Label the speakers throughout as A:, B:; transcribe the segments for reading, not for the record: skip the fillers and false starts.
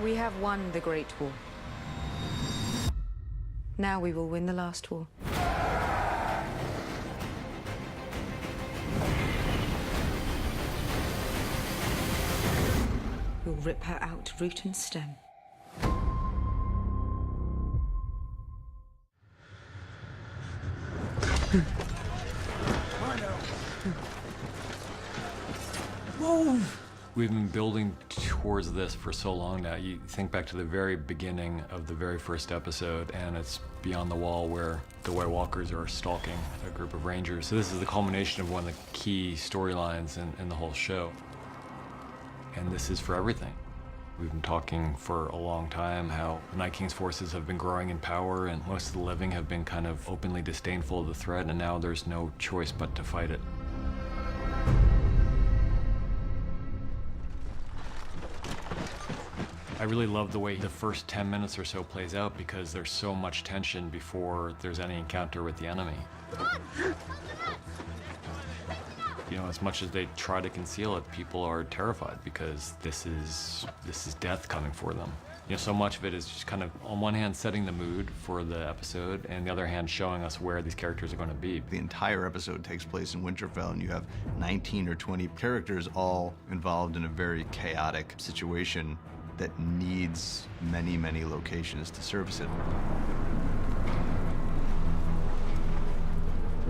A: We have won the Great War. Now we will win the last war. We'll rip her out root and stem.
B: Whoa!
C: We've been building towards this for so long now. You think back to the very beginning of the very first episode, and it's Beyond the Wall where the White Walkers are stalking a group of Rangers. So this is the culmination of one of the key storylines in the whole show. And this is for everything. We've been talking for a long time how the Night King's forces have been growing in power, and most of the living have been kind of openly disdainful of the threat, and now there's no choice but to fight it. I really love the way the first 10 minutes or so plays out because there's so much tension before there's any encounter with the enemy. You know, as much as they try to conceal it, people are terrified because this is death coming for them. You know, so much of it is just kind of, on one hand, setting the mood for the episode, and the other hand, showing us where these characters are going to be.
B: The entire episode takes place in Winterfell, and you have 19 or 20 characters all involved in a very chaotic situation that needs many, many locations to service it.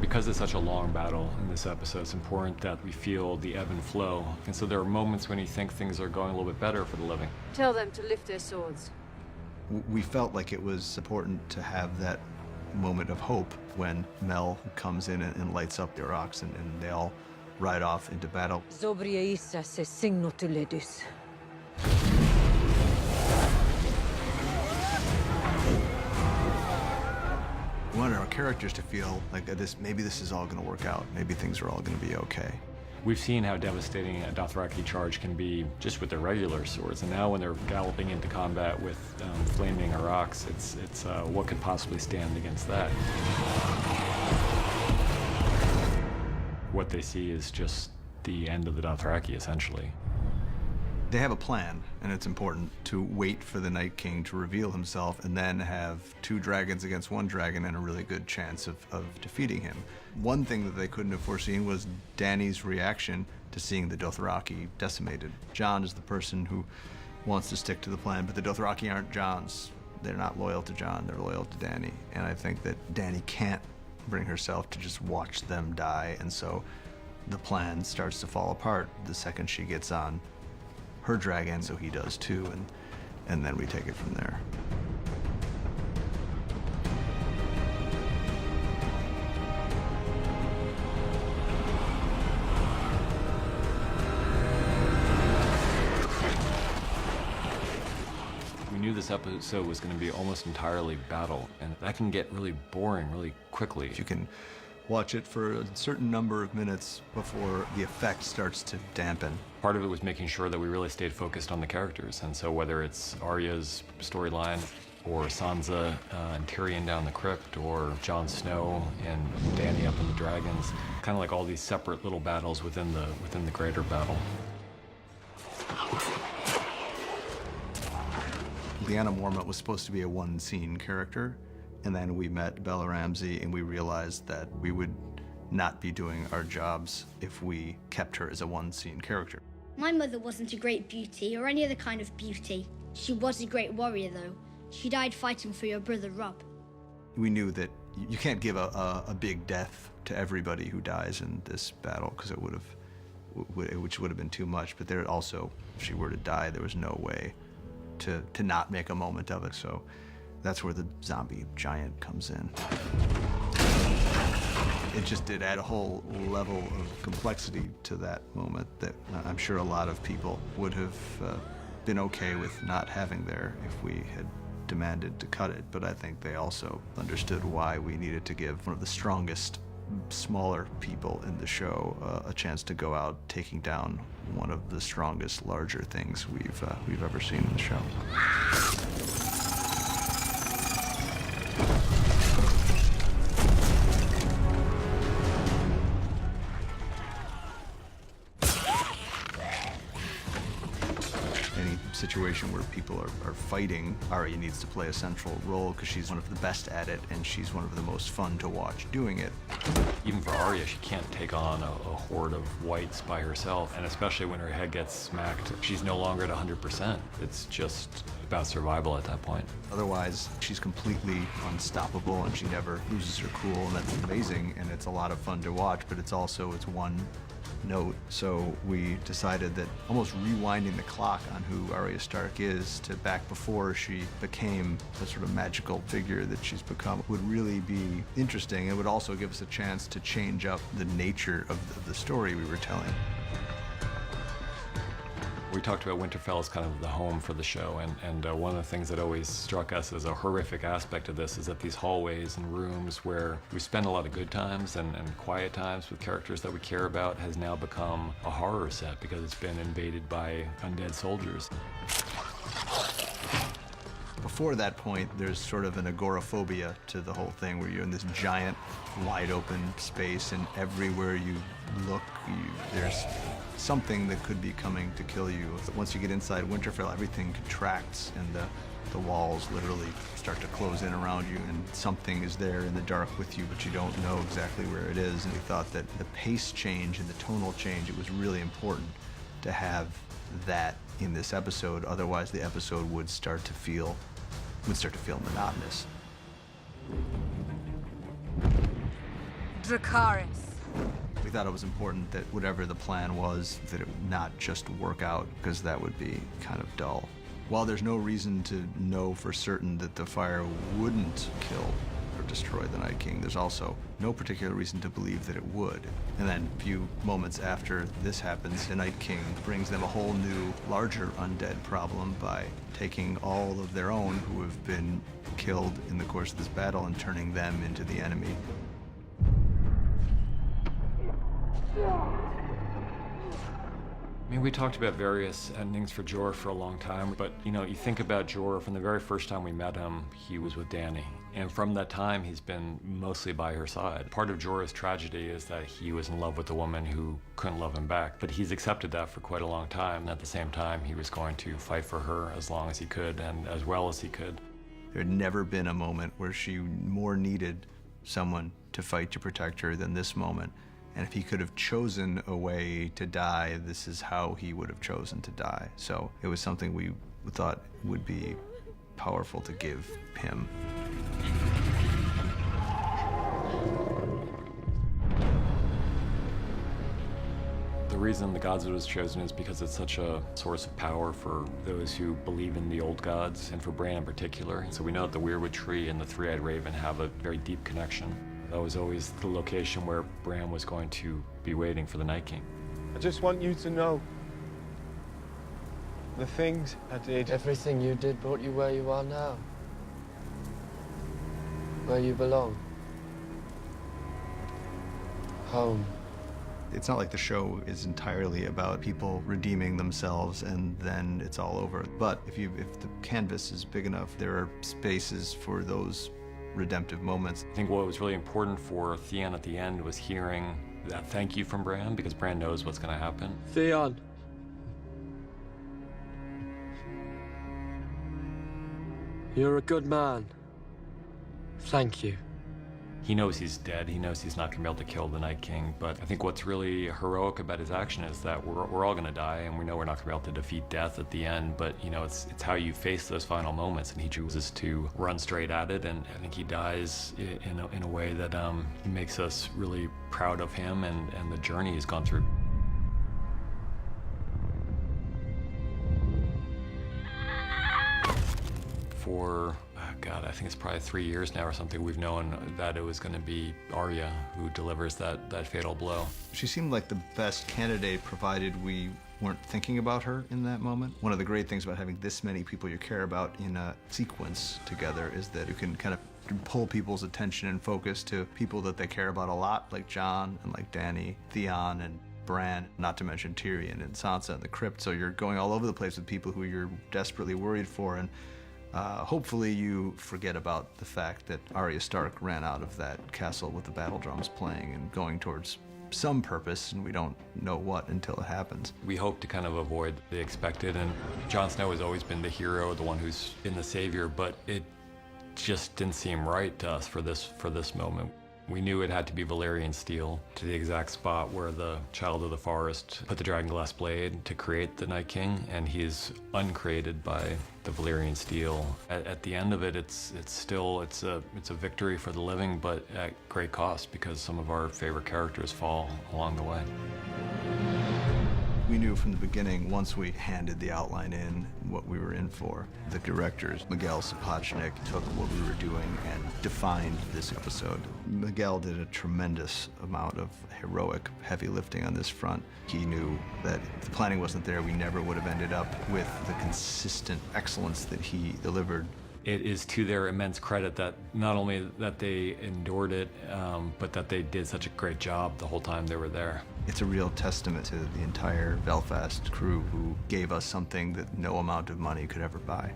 C: Because it's such a long battle in this episode, it's important that we feel the ebb and flow. And so there are moments when you think things are going a little bit better for the living.
D: Tell them to lift their swords.
B: We felt like it was important to have that moment of hope when Mel comes in and lights up their ox, and they all ride off into battle.
E: Zobria Issa se signo to ledus.
B: We wanted our characters to feel like maybe this is all going to work out. Maybe things are all going to be okay.
C: We've seen how devastating a Dothraki charge can be just with their regular swords, and now when they're galloping into combat with flaming Aurochs, it's what could possibly stand against that? What they see is just the end of the Dothraki, essentially.
B: They have a plan, and it's important to wait for the Night King to reveal himself and then have two dragons against one dragon and a really good chance of defeating him. One thing that they couldn't have foreseen was Dany's reaction to seeing the Dothraki decimated. Jon is the person who wants to stick to the plan, but the Dothraki aren't Jon's. They're not loyal to Jon, they're loyal to Dany. And I think that Dany can't bring herself to just watch them die, and so the plan starts to fall apart the second she gets on her dragon, so he does too, and then we take it from there.
C: We knew this episode was going to be almost entirely battle, and that can get really boring really quickly.
B: You can watch it for a certain number of minutes before the effect starts to dampen.
C: Part of it was making sure that we really stayed focused on the characters, and so whether it's Arya's storyline, or Sansa and Tyrion down the crypt, or Jon Snow and Dany up in the dragons, kind of like all these separate little battles within the greater battle.
B: Lyanna Mormont was supposed to be a one-scene character, and then we met Bella Ramsey, and we realized that we would not be doing our jobs if we kept her as a one-scene character.
F: My mother wasn't a great beauty or any other kind of beauty. She was a great warrior, though. She died fighting for your brother, Robb.
B: We knew that you can't give a big death to everybody who dies in this battle, because which would have been too much. But there also, if she were to die, there was no way to not make a moment of it. So that's where the zombie giant comes in. It just did add a whole level of complexity to that moment that I'm sure a lot of people would have been okay with not having there if we had demanded to cut it. But I think they also understood why we needed to give one of the strongest, smaller people in the show a chance to go out taking down one of the strongest, larger things we've ever seen in the show. situation where people are fighting, Arya needs to play a central role because she's one of the best at it, and she's one of the most fun to watch doing it.
C: Even for Arya, she can't take on a horde of whites by herself, and especially when her head gets smacked, she's no longer at 100%. It's just about survival at that point.
B: Otherwise, she's completely unstoppable, and she never loses her cool, and that's amazing, and it's a lot of fun to watch, but it's one note. So we decided that almost rewinding the clock on who Arya Stark is to back before she became the sort of magical figure that she's become would really be interesting. It would also give us a chance to change up the nature of the story we were telling.
C: We talked about Winterfell as kind of the home for the show, and one of the things that always struck us as a horrific aspect of this is that these hallways and rooms where we spend a lot of good times and quiet times with characters that we care about has now become a horror set because it's been invaded by undead soldiers.
B: Before that point, there's sort of an agoraphobia to the whole thing where you're in this giant, wide open space, and everywhere you look, there's something that could be coming to kill you. Once you get inside Winterfell, everything contracts, and the walls literally start to close in around you, and something is there in the dark with you, but you don't know exactly where it is. And we thought that the pace change and the tonal change, it was really important to have that in this episode. Otherwise, the episode would start to feel monotonous.
E: Dracarys.
B: We thought it was important that whatever the plan was, that it not just work out, because that would be kind of dull. While there's no reason to know for certain that the fire wouldn't kill or destroy the Night King, there's also no particular reason to believe that it would. And then a few moments after this happens, the Night King brings them a whole new, larger undead problem by taking all of their own who have been killed in the course of this battle and turning them into the enemy.
C: I mean, we talked about various endings for Jorah for a long time, but you think about Jorah from the very first time we met him, he was with Dany. And from that time, he's been mostly by her side. Part of Jorah's tragedy is that he was in love with a woman who couldn't love him back, but he's accepted that for quite a long time. And at the same time, he was going to fight for her as long as he could and as well as he could.
B: There had never been a moment where she more needed someone to fight to protect her than this moment. And if he could have chosen a way to die, this is how he would have chosen to die. So it was something we thought would be powerful to give him.
C: The reason the Godswood was chosen is because it's such a source of power for those who believe in the old gods, and for Bran in particular. So we know that the Weirwood Tree and the Three-Eyed Raven have a very deep connection. That was always the location where Bran was going to be waiting for the Night King.
G: I just want you to know the things I did.
H: Everything you did brought you where you are now. Where you belong. Home.
B: It's not like the show is entirely about people redeeming themselves and then it's all over. But if the canvas is big enough, there are spaces for those redemptive moments.
C: I think what was really important for Theon at the end was hearing that thank you from Bran, because Bran knows what's going to happen.
H: Theon. You're a good man. Thank you.
C: He knows he's dead. He knows he's not going to be able to kill the Night King. But I think what's really heroic about his action is that we're all going to die, and we know we're not going to be able to defeat death at the end. But it's how you face those final moments, and he chooses to run straight at it. And I think he dies in a way that makes us really proud of him and the journey he's gone through. For God, I think it's probably 3 years now or something, we've known that it was going to be Arya who delivers that fatal blow.
B: She seemed like the best candidate, provided we weren't thinking about her in that moment. One of the great things about having this many people you care about in a sequence together is that you can kind of pull people's attention and focus to people that they care about a lot, like Jon and like Dany, Theon and Bran, not to mention Tyrion and Sansa in the crypt. So you're going all over the place with people who you're desperately worried for, and hopefully you forget about the fact that Arya Stark ran out of that castle with the battle drums playing and going towards some purpose, and we don't know what until it happens.
C: We hope to kind of avoid the expected, and Jon Snow has always been the hero, the one who's been the savior, but it just didn't seem right to us for this moment. We knew it had to be Valyrian steel to the exact spot where the Child of the Forest put the Dragonglass blade to create the Night King, and he's uncreated by the Valyrian steel. At the end of it, it's a victory for the living, but at great cost because some of our favorite characters fall along the way.
B: We knew from the beginning, once we handed the outline in, what we were in for. The directors, Miguel Sapochnik, took what we were doing and defined this episode. Miguel did a tremendous amount of heroic heavy lifting on this front. He knew that if the planning wasn't there, we never would have ended up with the consistent excellence that he delivered.
C: It is to their immense credit that not only that they endured it, but that they did such a great job the whole time they were there.
B: It's a real testament to the entire Belfast crew who gave us something that no amount of money could ever buy.